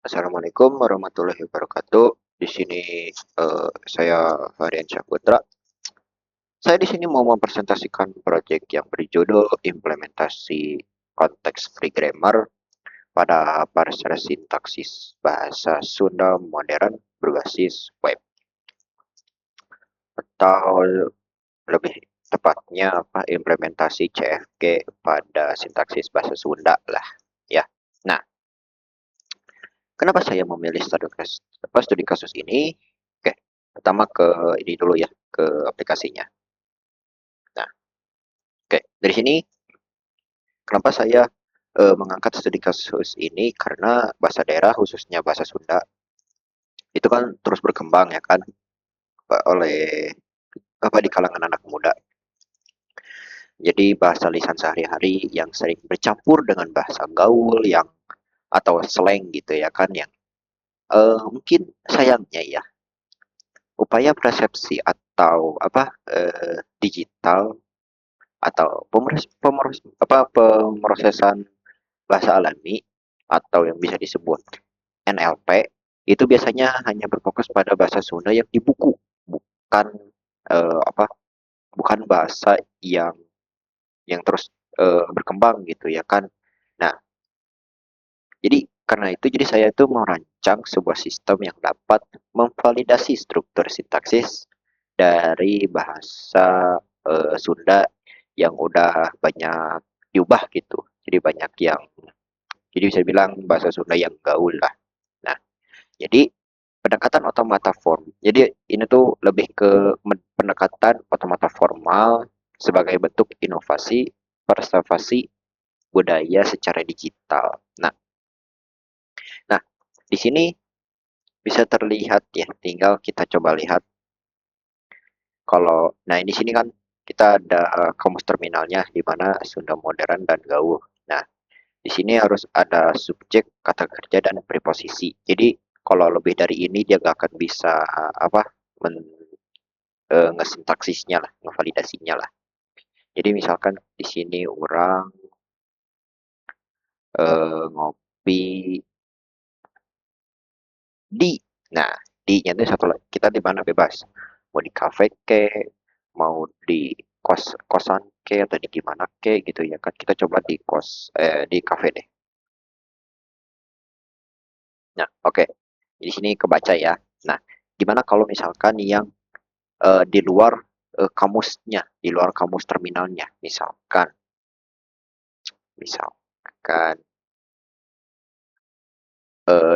Assalamualaikum warahmatullahi wabarakatuh. Di sini saya Harian Syahputra. Saya di sini mau mempresentasikan proyek yang berjudul implementasi konteks free grammar pada parser sintaksis bahasa Sunda modern berbasis web, atau lebih tepatnya implementasi CFG pada sintaksis bahasa Sunda lah ya. Nah, kenapa saya memilih studi kasus ini? Oke, pertama ke ini dulu ya, ke aplikasinya. Nah, oke, dari sini kenapa saya mengangkat studi kasus ini, karena bahasa daerah khususnya bahasa Sunda itu kan terus berkembang ya kan, oleh di kalangan anak muda. Jadi bahasa lisan sehari-hari yang sering bercampur dengan bahasa gaul yang atau slang gitu ya kan, yang mungkin sayangnya ya, upaya persepsi atau digital atau pemrosesan bahasa alami atau yang bisa disebut NLP itu biasanya hanya berfokus pada bahasa Sunda yang di buku, bukan eh, apa bukan bahasa yang terus berkembang gitu ya kan. Nah, jadi karena itu jadi saya tuh merancang sebuah sistem yang dapat memvalidasi struktur sintaksis dari bahasa Sunda yang udah banyak diubah gitu. Jadi bisa bilang bahasa Sunda yang gaul lah. Nah, jadi pendekatan otomata form. Jadi ini tuh lebih ke pendekatan otomata formal sebagai bentuk inovasi preservasi budaya secara digital. Nah, di sini bisa terlihat ya, tinggal kita coba lihat kalau nah di sini kan kita ada kamus terminalnya di mana Sunda modern dan gaul. Nah, di sini harus ada subjek, kata kerja, dan preposisi. Jadi kalau lebih dari ini dia gak akan bisa apa men, ngesintaksisnya lah, ngevalidasinya lah. Jadi misalkan di sini orang ngopi di, nah di-nya itu satu lagi. Kita di mana bebas. Mau di kafe ke, mau di kosan ke, atau di gimana ke gitu ya kan. Kita coba di kafe deh. Nah, oke. Di sini kebaca ya. Nah, gimana kalau misalkan yang di luar kamusnya, di luar kamus terminalnya, misalkan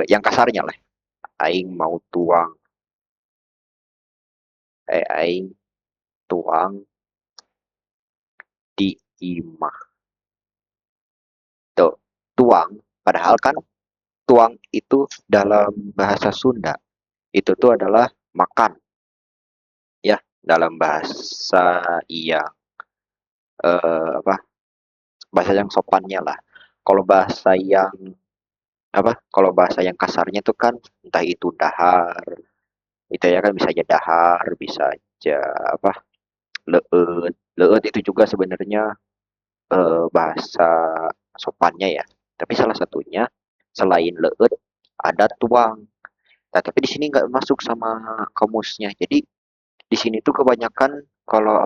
yang kasarnya lah, aing mau tuang, aing tuang di imah. Tuh, tuang, padahal kan tuang itu dalam bahasa Sunda itu tuh adalah makan ya, dalam bahasa yang apa bahasa yang sopannya lah. Kalau bahasa yang kalau bahasa yang kasarnya tuh kan entah itu dahar, itu ya kan, bisa aja dahar, bisa aja apa leut. Leut itu juga sebenarnya bahasa sopannya ya. Tapi salah satunya selain leut ada tuang. Nah, tapi di sini nggak masuk sama kamusnya. Jadi di sini tuh kebanyakan kalau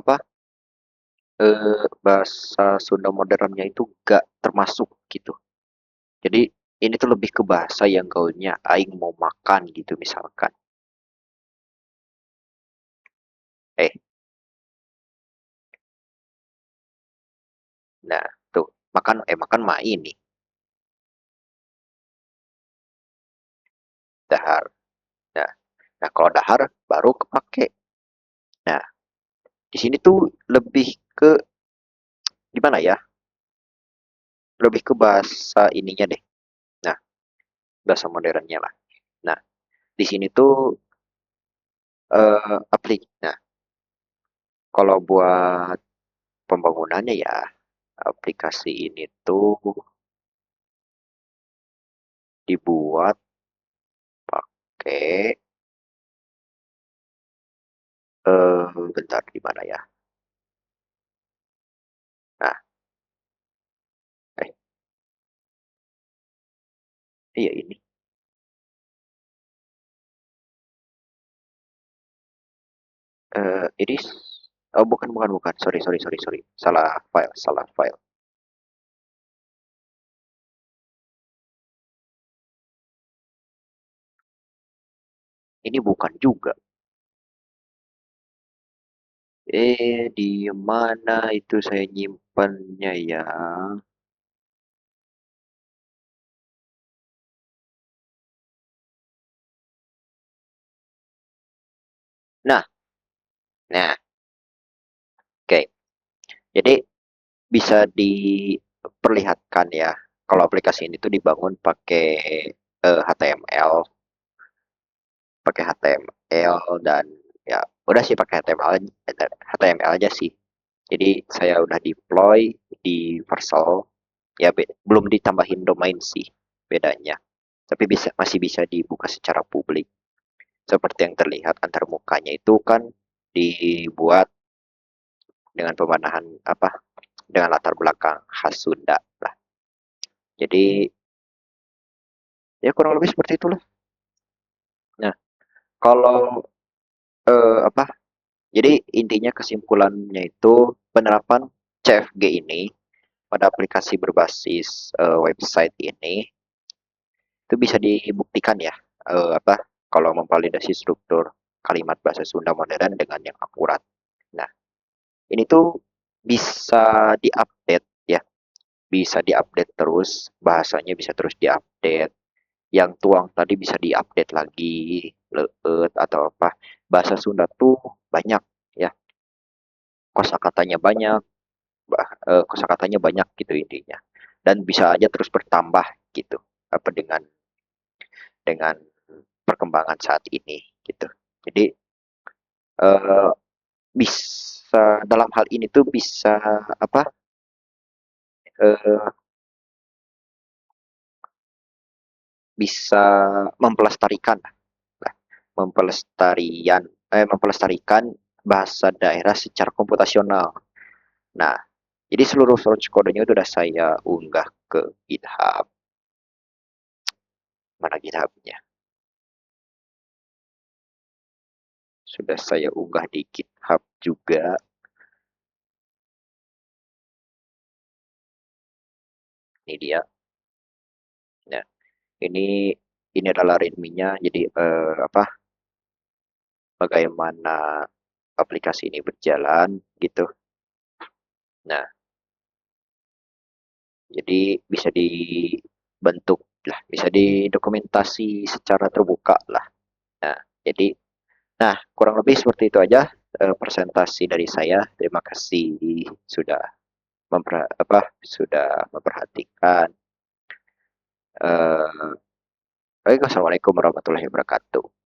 bahasa Sunda modernnya itu nggak termasuk gitu. Jadi ini tuh lebih ke bahasa yang gaulnya aing mau makan gitu misalkan. Eh, nah tuh makan mah ini dahar. Nah, nah kalau dahar baru kepake. Nah, di sini tuh lebih ke gimana ya? Lebih ke bahasa ininya deh. Nah, bahasa modernnya lah. Nah, di sini tuh nah, kalau buat pembangunannya ya, aplikasi ini tuh dibuat pakai bentar di mana ya? Nah, eh iya ini. Ini oh bukan bukan bukan. Sorry sorry sorry sorry. Salah file, salah file. Ini bukan juga. Di mana itu saya nyimpannya ya? Nah, nah, oke. Jadi bisa diperlihatkan ya, kalau aplikasi ini tuh dibangun pakai HTML, dan ya udah sih pakai HTML aja sih. Jadi saya udah deploy di Vercel, ya belum ditambahin domain sih bedanya. Tapi masih bisa dibuka secara publik. Seperti yang terlihat antar mukanya itu kan dibuat dengan pemandangan apa? Dengan latar belakang khas Sunda lah. Jadi ya kurang lebih seperti itulah. Nah, kalau apa? Jadi intinya kesimpulannya itu penerapan CFG ini pada aplikasi berbasis website ini itu bisa dibuktikan ya apa kalau memvalidasi struktur kalimat bahasa Sunda modern dengan yang akurat. Nah, ini tuh bisa diupdate ya, bisa diupdate terus, bahasanya bisa terus diupdate. Yang tuang tadi bisa diupdate lagi, leet atau apa. Bahasa Sunda tuh banyak ya, kosakatanya banyak, kosakatanya banyak gitu intinya. Dan bisa aja terus bertambah gitu apa dengan perkembangan saat ini gitu. Jadi eh, bisa dalam hal ini tuh bisa apa eh, bisa mempelestarikan lah, mempelestarikan bahasa daerah secara komputasional. Nah, jadi seluruh source kodenya itu udah saya unggah ke GitHub. Mana GitHubnya? Sudah saya unggah di GitHub juga. Ini dia. Nah, ini adalah readme-nya. Jadi apa? Bagaimana aplikasi ini berjalan gitu. Nah, jadi bisa dibentuk lah, bisa didokumentasi secara terbuka lah. Nah, jadi kurang lebih seperti itu aja presentasi dari saya. Terima kasih sudah sudah memperhatikan. Assalamualaikum warahmatullahi wabarakatuh.